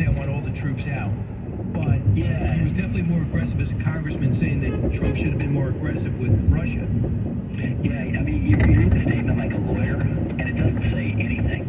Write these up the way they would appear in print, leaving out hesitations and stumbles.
say, I want all the troops out. But Yeah. he was definitely more aggressive as a congressman, saying that Trump should have been more aggressive with Russia. Yeah, I mean, you read the statement like a lawyer, and it doesn't say anything.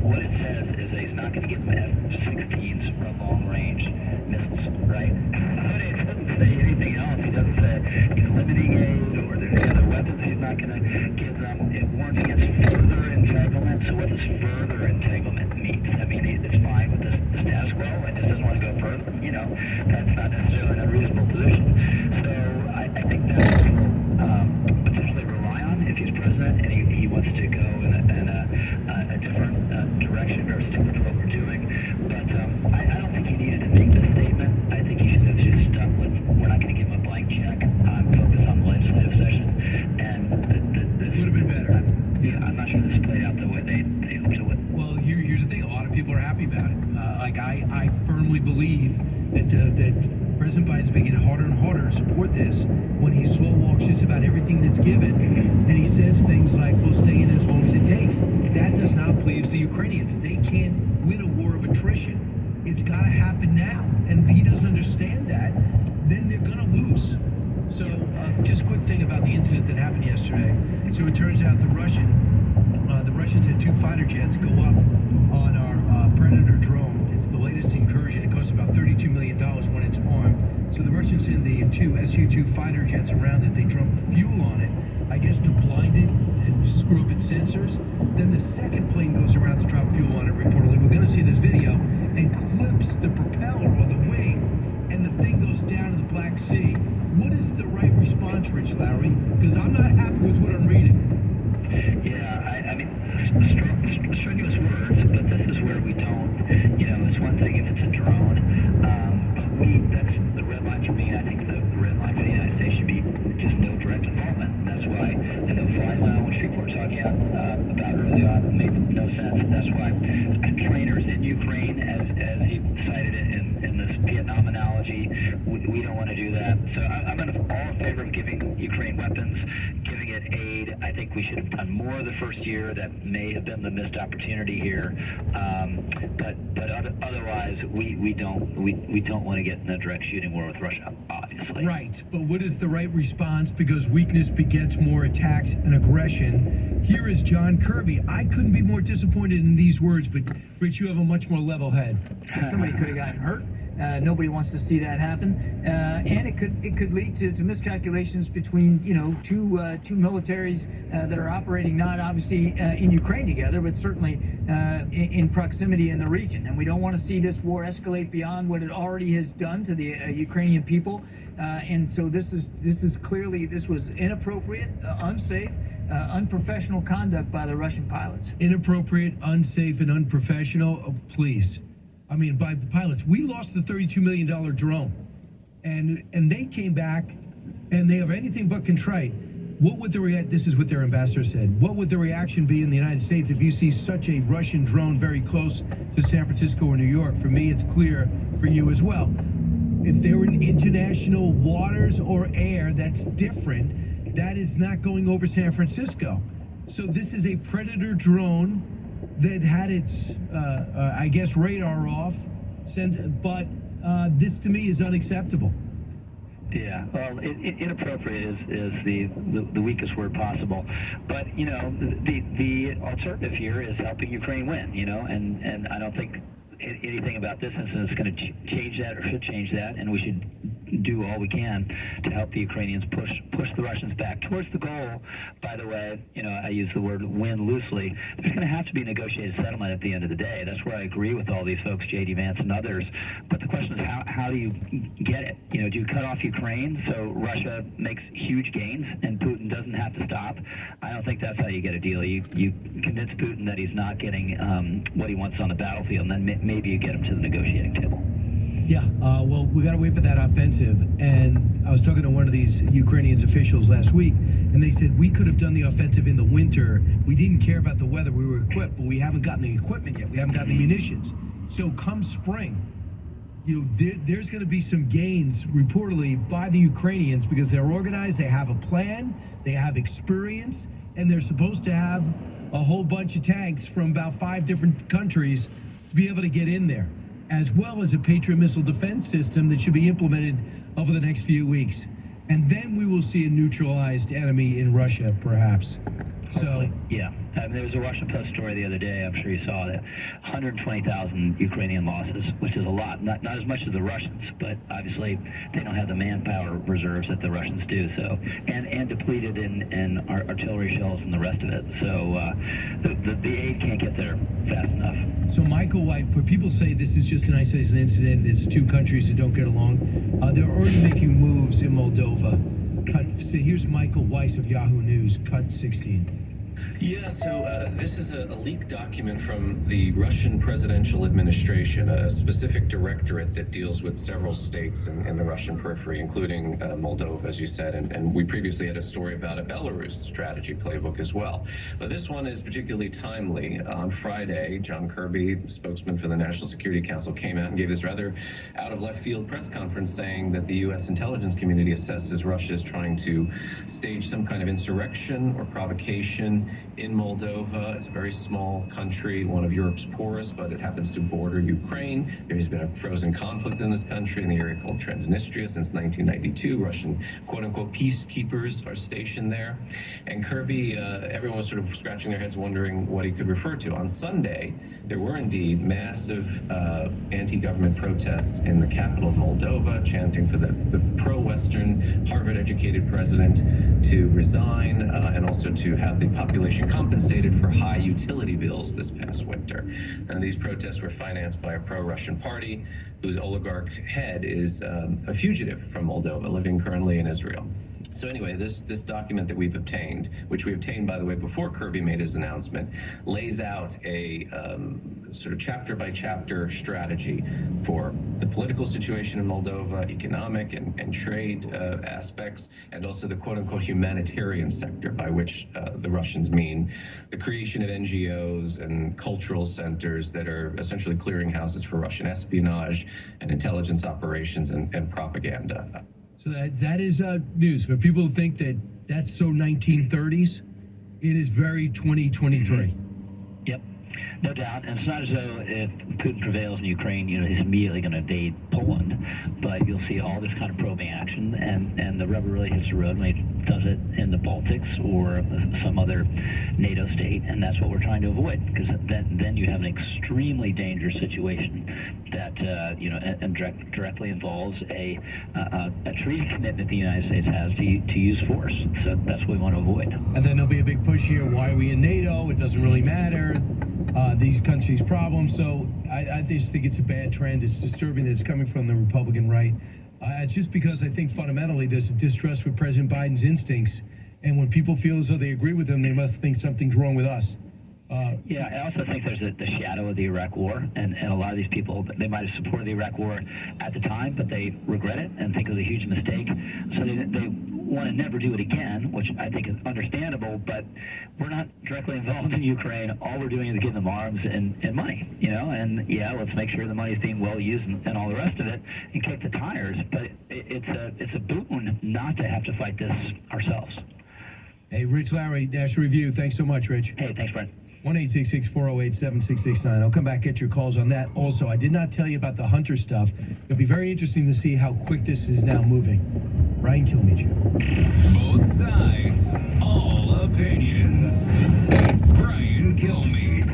What it says is that he's not going to give them F-16s for long-range missiles, right? But it doesn't say anything else. He doesn't say he's limiting aid or there's any other weapons he's not going to give them. It warns against further entanglement. So what does further entanglement mean? Does that mean it's fine with the status quo and just doesn't want to go further? You know, that's not necessarily an unreasonable position. So I think that's what he'll potentially rely on if he's president and he wants to go in a different direction or stick with what we're doing. But I don't think he needed to make this statement. I think he should have just stuck with, we're not going to give him a blank check. I'm focused on the legislative session. And this Would have been better. Yeah, I'm not sure this played out the way they hoped it would. Well, here's the thing. A lot of people are happy about it. I firmly believe that President Biden's making it harder and harder to support this when he slow walks just about everything that's given, and he says things like, we'll stay in as long as it takes. That does not please the Ukrainians. They can't win a war of attrition. It's got to happen now. And if he doesn't understand that, then they're going to lose. So just a quick thing about the incident that happened yesterday. So it turns out the Russians had 2 fighter jets go up on our Predator drone. It's the latest incursion. It costs about $32 million when it's armed. So the Russians send the 2 Su-2 fighter jets around it. They dump fuel on it, I guess to blind it and screw up its sensors. Then the second plane goes around to drop fuel on it, reportedly. We're going to see this video, and clips the propeller or the wing, and the thing goes down to the Black Sea. What is the right response, Rich Lowry? Because I'm not happy with what I'm reading. Yeah, I mean, strenuous words, but this is where we don't, it's one thing if it's a drone, but that's the red line for me. I think the red line for the United States should be just no direct involvement. And that's why the no-fly zone, which people were talking about early on, made no sense. That's why trainers in Ukraine, as he cited it in this Vietnam analogy, we don't want to do that. So I'm all in favor of giving Ukraine weapons, giving it aid. I think we should have done more the first year. That may have been the missed opportunity here. But otherwise, we don't want to get in a direct shooting war with Russia, obviously. Right, but what is the right response? Because weakness begets more attacks and aggression. Here is John Kirby. I couldn't be more disappointed in these words, but Rich, you have a much more level head. Somebody could have gotten hurt. Nobody wants to see that happen, and it could lead to miscalculations between two militaries that are operating not obviously in Ukraine together, but certainly in proximity in the region. And we don't want to see this war escalate beyond what it already has done to the Ukrainian people. And so this was inappropriate, unsafe, unprofessional conduct by the Russian pilots. Inappropriate, unsafe, and unprofessional. Oh, please. I mean, by the pilots. We lost the $32 million drone, and they came back, and they have anything but contrite. What would this is what their ambassador said. What would the reaction be in the United States if you see such a Russian drone very close to San Francisco or New York? For me, it's clear for you as well. If they were in international waters or air, that's different. That is not going over San Francisco. So this is a Predator drone that had its, I guess, radar off, but this to me is unacceptable. Yeah, well, inappropriate is the weakest word possible. But, the alternative here is helping Ukraine win, and I don't think anything about this incident is going to change that or should change that, and we should do all we can to help the Ukrainians push the Russians back towards the goal. By the way, I use the word win loosely. There's going to have to be a negotiated settlement at the end of the day. That's where I agree with all these folks, J.D. Vance and others. But the question is, how do you get it? Do you cut off Ukraine so Russia makes huge gains and Putin doesn't have to stop? I don't think that's how you get a deal. You convince Putin that he's not getting what he wants on the battlefield, and then maybe you get him to the negotiating table. Yeah, well, we got to wait for that offensive. And I was talking to one of these Ukrainian officials last week, and they said, we could have done the offensive in the winter. We didn't care about the weather. We were equipped, but we haven't gotten the equipment yet. We haven't gotten the munitions. So come spring, there's going to be some gains reportedly by the Ukrainians because they're organized, they have a plan, they have experience, and they're supposed to have a whole bunch of tanks from about 5 different countries to be able to get in there. as well as a Patriot missile defense system that should be implemented over the next few weeks. And then we will see a neutralized enemy in Russia, perhaps. So, yeah, there was a Washington Post story the other day. I'm sure you saw that 120,000 Ukrainian losses, which is a lot. Not as much as the Russians, but obviously they don't have the manpower reserves that the Russians do. So, and depleted in artillery shells and the rest of it. So the aid can't get there fast enough. So Michael White, when people say this is just an isolated incident, it's two countries that don't get along, they're already making moves in Moldova. So here's Michael Weiss of Yahoo News, cut 16. Yeah, so this is a leaked document from the Russian presidential administration, a specific directorate that deals with several states in the Russian periphery, including Moldova, as you said, and we previously had a story about a Belarus strategy playbook as well. But this one is particularly timely. On Friday, John Kirby, spokesman for the National Security Council, came out and gave this rather out-of-left-field press conference saying that the U.S. intelligence community assesses Russia is trying to stage some kind of insurrection or provocation in Moldova. It's a very small country, one of Europe's poorest, but it happens to border Ukraine. There has been a frozen conflict in this country in the area called Transnistria since 1992. Russian quote-unquote peacekeepers are stationed there. And Kirby, everyone was sort of scratching their heads wondering what he could refer to. On Sunday, there were indeed massive anti-government protests in the capital of Moldova, chanting for the pro-Western, Harvard-educated president to resign and also to have the population compensated for high utility bills this past winter. And these protests were financed by a pro-Russian party whose oligarch head is a fugitive from Moldova, living currently in Israel. So anyway, this document that we've obtained, which we obtained, by the way, before Kirby made his announcement, lays out a sort of chapter-by-chapter strategy for the political situation in Moldova, economic and trade aspects, and also the quote-unquote humanitarian sector, by which the Russians mean the creation of NGOs and cultural centers that are essentially clearinghouses for Russian espionage and intelligence operations and propaganda. So that is news. For people who think that that's so 1930s, it is very 2023. Yep, no doubt. And it's not as though if Putin prevails in Ukraine, he's immediately going to invade Poland. But you'll see all this kind of probing action, and the rubber really hits the road when he does it in the Baltics or some other NATO state, and that's what we're trying to avoid, because then you have an extremely dangerous situation that and directly involves a treaty commitment the United States has to use force. So that's what we want to avoid. And then there'll be a big push here. Why are we in NATO? It doesn't really matter. These countries' problems. So I just think it's a bad trend. It's disturbing that it's coming from the Republican right. It's just because I think fundamentally there's a distrust with President Biden's instincts. And when people feel as though they agree with him, they must think something's wrong with us. Yeah, I also think there's the shadow of the Iraq War, and a lot of these people, they might have supported the Iraq War at the time, but they regret it and think it was a huge mistake. So they want to never do it again, which I think is understandable, but we're not directly involved in Ukraine. All we're doing is giving them arms and money, and yeah, let's make sure the money is being well used and all the rest of it and kick the tires. But it's a boon not to have to fight this ourselves. Hey, Rich Lowry, National Review. Thanks so much, Rich. Hey, thanks, Brent. 1-866-408-7669. I'll come back, get your calls on that. Also, I did not tell you about the Hunter stuff. It'll be very interesting to see how quick this is now moving. Brian Kilmeade. Both sides, all opinions. It's Brian Kilmeade.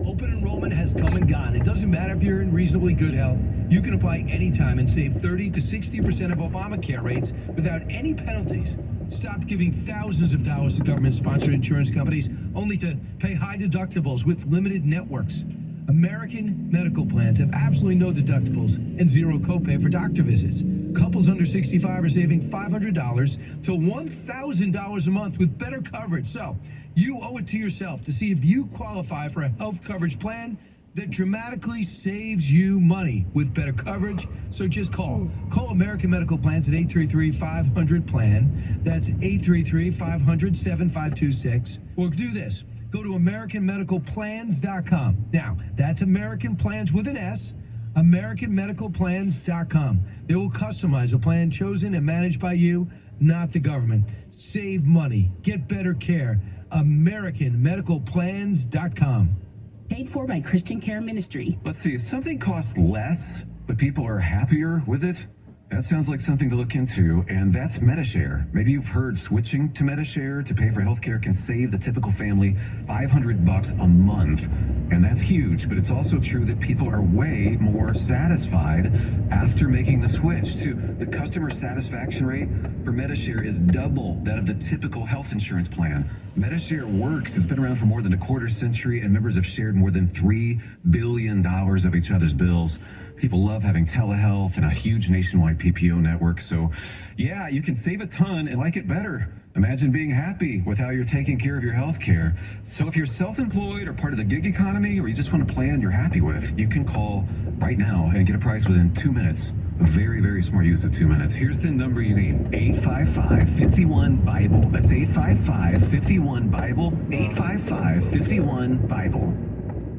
Open enrollment has come and gone. It doesn't matter if you're in reasonably good health. You can apply anytime and save 30 to 60% of Obamacare rates without any penalties. Stop giving thousands of dollars to government-sponsored insurance companies only to pay high deductibles with limited networks. American medical plans have absolutely no deductibles and zero copay for doctor visits. Couples under 65 are saving $500 to $1,000 a month with better coverage. So you owe it to yourself to see if you qualify for a health coverage plan that dramatically saves you money with better coverage. So just call American Medical Plans at 833-500-PLAN. That's 833-500-7526. Or do this. Go to AmericanMedicalPlans.com. Now, that's American Plans with an S. AmericanMedicalPlans.com. They will customize a plan chosen and managed by you, not the government. Save money. Get better care. AmericanMedicalPlans.com. Paid for by Christian Care Ministry. Let's see, if something costs less, but people are happier with it, that sounds like something to look into, and that's MediShare. Maybe you've heard switching to MediShare to pay for healthcare can save the typical family $500 a month, and that's huge, but it's also true that people are way more satisfied after making the switch. Too, the customer satisfaction rate for MediShare is double that of the typical health insurance plan. MediShare works. It's been around for more than a quarter century, and members have shared more than $3 billion of each other's bills. People love having telehealth and a huge nationwide PPO network. So, yeah, you can save a ton and like it better. Imagine being happy with how you're taking care of your health care. So if you're self-employed or part of the gig economy, or you just want a plan you're happy with, you can call right now and get a price within 2 minutes. A very, very smart use of 2 minutes. Here's the number you need. 855-51-BIBLE. That's 855-51-BIBLE. 855-51-BIBLE.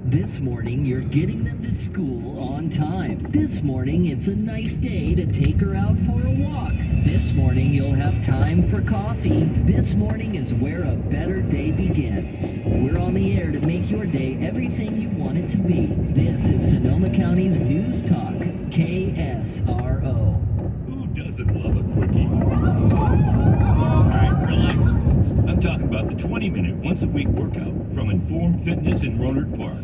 This morning, you're getting them to school on time. This morning, it's a nice day to take her out for a walk. This morning, you'll have time for coffee. This morning is where a better day begins. We're on the air to make your day everything you want it to be. This is Sonoma County's News Talk, KSRO. Who doesn't love a quickie? All right, relax, folks. I'm talking about the 20-minute, once-a-week workout from Inform Fitness in Rohnert Park.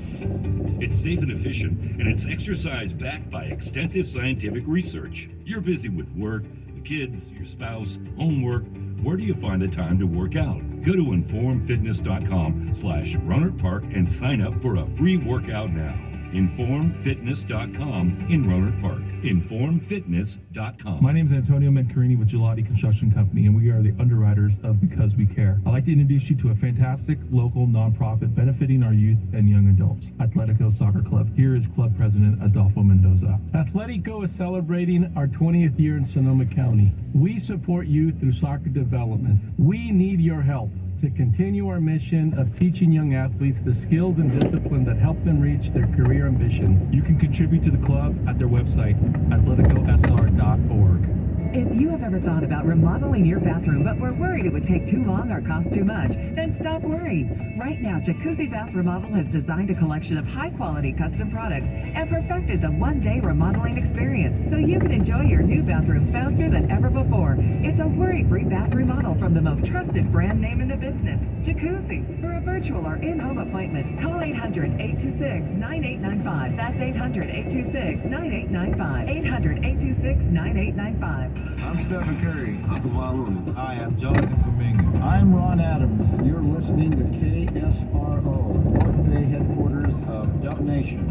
It's safe and efficient, and it's exercise backed by extensive scientific research. You're busy with work, the kids, your spouse, homework. Where do you find the time to work out? Go to informfitness.com/Rohnert Park and sign up for a free workout now. InformFitness.com in Rohnert Park. InformFitness.com. My name is Antonio Mencarini with Gelati Construction Company, and we are the underwriters of Because We Care. I'd like to introduce you to a fantastic local nonprofit benefiting our youth and young adults, Atletico Soccer Club. Here is Club President Adolfo Mendoza. Atletico is celebrating our 20th year in Sonoma County. We support youth through soccer development. We need your help to continue our mission of teaching young athletes the skills and discipline that help them reach their career ambitions. You can contribute to the club at their website, atleticosr.org. If you have ever thought about remodeling your bathroom but were worried it would take too long or cost too much, then stop worrying. Right now, Jacuzzi Bath Remodel has designed a collection of high-quality custom products and perfected the one-day remodeling experience so you can enjoy your new bathroom faster than ever before. It's a worry-free bath remodel from the most trusted brand name in the business, Jacuzzi. For a virtual or in-home appointment, call 800-826-9895. That's 800-826-9895. 800-826-9895. I'm Stephen Curry, Uncle Walloon. Hi, I'm Jonathan Dominguez. I'm Ron Adams, and you're listening to KSRO, North Bay headquarters of Dub Nation.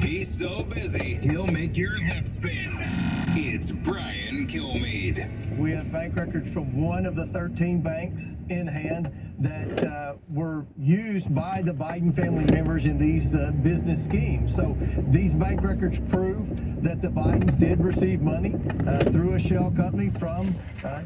He's so busy, he'll make your head spin. It's Brian Kilmeade. We have bank records from one of the 13 banks in hand that were used by the Biden family members in these business schemes. So these bank records prove that the Bidens did receive money through a shell company from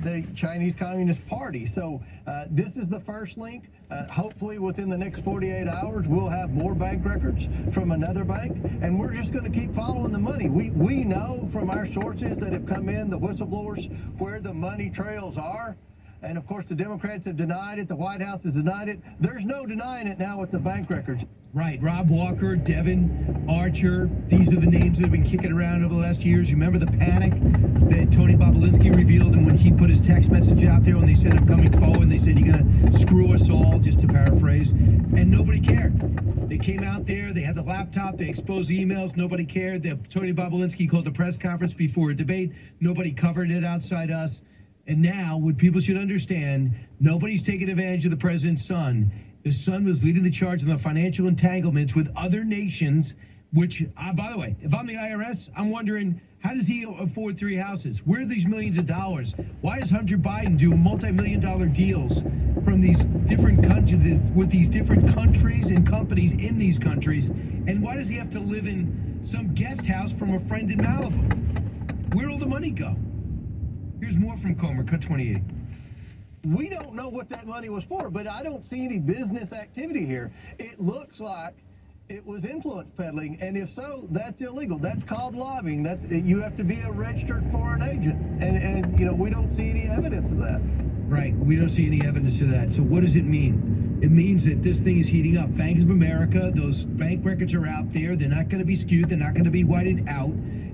the Chinese Communist Party. So this is the first link. Hopefully within the next 48 hours, we'll have more bank records from another bank, and we're just going to keep following the money. We know from our sources that have come in, the whistleblowers, where the money trails are. And of course, the Democrats have denied it. The White House has denied it. There's no denying it now with the bank records. Right, Rob Walker, Devin Archer, these are the names that have been kicking around over the last years. You remember the panic that Tony Bobulinski revealed, and when he put his text message out there when they said, I'm coming forward, and they said, you're going to screw us all, just to paraphrase, and nobody cared. They came out there, they had the laptop, they exposed the emails, nobody cared. Tony Bobulinski called a press conference before a debate, nobody covered it outside us. And now, what people should understand, nobody's taking advantage of the president's son. His son was leading the charge on the financial entanglements with other nations, which, by the way, if I'm the IRS, I'm wondering, how does he afford 3 houses? Where are these millions of dollars? Why is Hunter Biden doing multi-million-dollar deals from these different countries, with these different countries and companies in these countries? And why does he have to live in some guest house from a friend in Malibu? Where'd all the money go? Here's more from Comer, cut 28. We don't know what that money was for, but I don't see any business activity here. It looks like it was influence peddling, and if so, that's illegal. That's called lobbying. You have to be a registered foreign agent, and we don't see any evidence of that. Right, we don't see any evidence of that. So what does it mean? It means that this thing is heating up. Bank of America, those bank records are out there. They're not going to be skewed. They're not going to be whited out.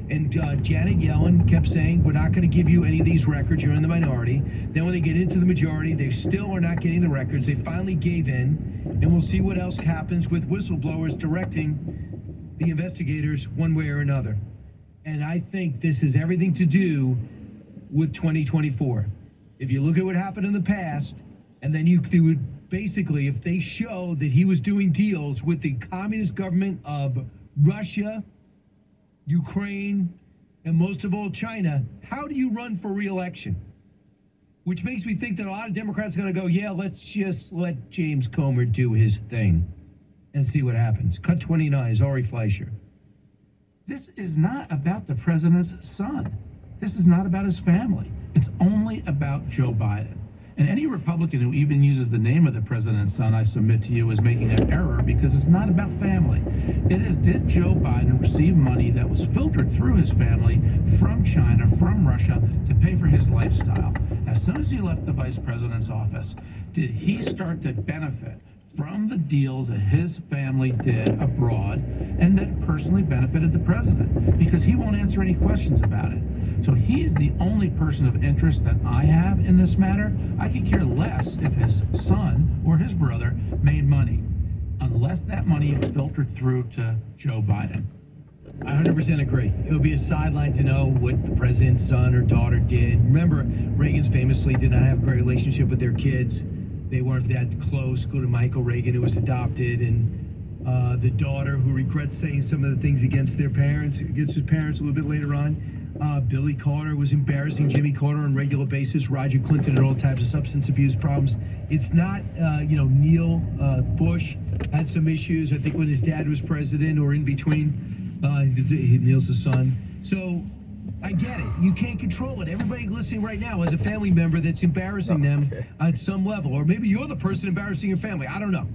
And Janet Yellen kept saying, we're not going to give you any of these records. You're in the minority. Then when they get into the majority, they still are not getting the records. They finally gave in. And we'll see what else happens with whistleblowers directing the investigators one way or another. And I think this has everything to do with 2024. If you look at what happened in the past, and then you would basically, if they show that he was doing deals with the communist government of Russia, Ukraine, and most of all China, how do you run for re-election? Which makes me think that a lot of Democrats are going to go, yeah, let's just let James Comer do his thing and see what happens. Cut 29, Ari Fleischer. This is not about the president's son. This is not about his family. It's only about Joe Biden. And any Republican who even uses the name of the president's son, I submit to you, is making an error, because it's not about family. It is, did Joe Biden receive money that was filtered through his family from China, from Russia, to pay for his lifestyle? As soon as he left the vice president's office, did he start to benefit from the deals that his family did abroad and that personally benefited the president? Because he won't answer any questions about it. So he's the only person of interest that I have in this matter. I could care less if his son or his brother made money, unless that money filtered through to Joe Biden. I 100% agree. It would be a sideline to know what the president's son or daughter did. Remember, Reagan's famously did not have a great relationship with their kids. They weren't that close. Go to Michael Reagan, who was adopted, and the daughter who regrets saying some of the things against his parents a little bit later on. Billy Carter was embarrassing Jimmy Carter on a regular basis. Roger Clinton had all types of substance abuse problems. It's not, Neil Bush had some issues, I think, when his dad was president or in between. Neil's the son. So I get it. You can't control it. Everybody listening right now has a family member that's embarrassing them at some level. Or maybe you're the person embarrassing your family. I don't know.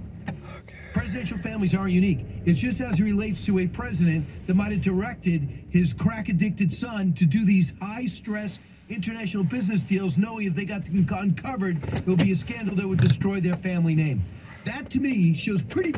Presidential families aren't unique. It's just as it relates to a president that might have directed his crack-addicted son to do these high-stress international business deals, knowing if they got uncovered, it would be a scandal that would destroy their family name. That, to me, shows pretty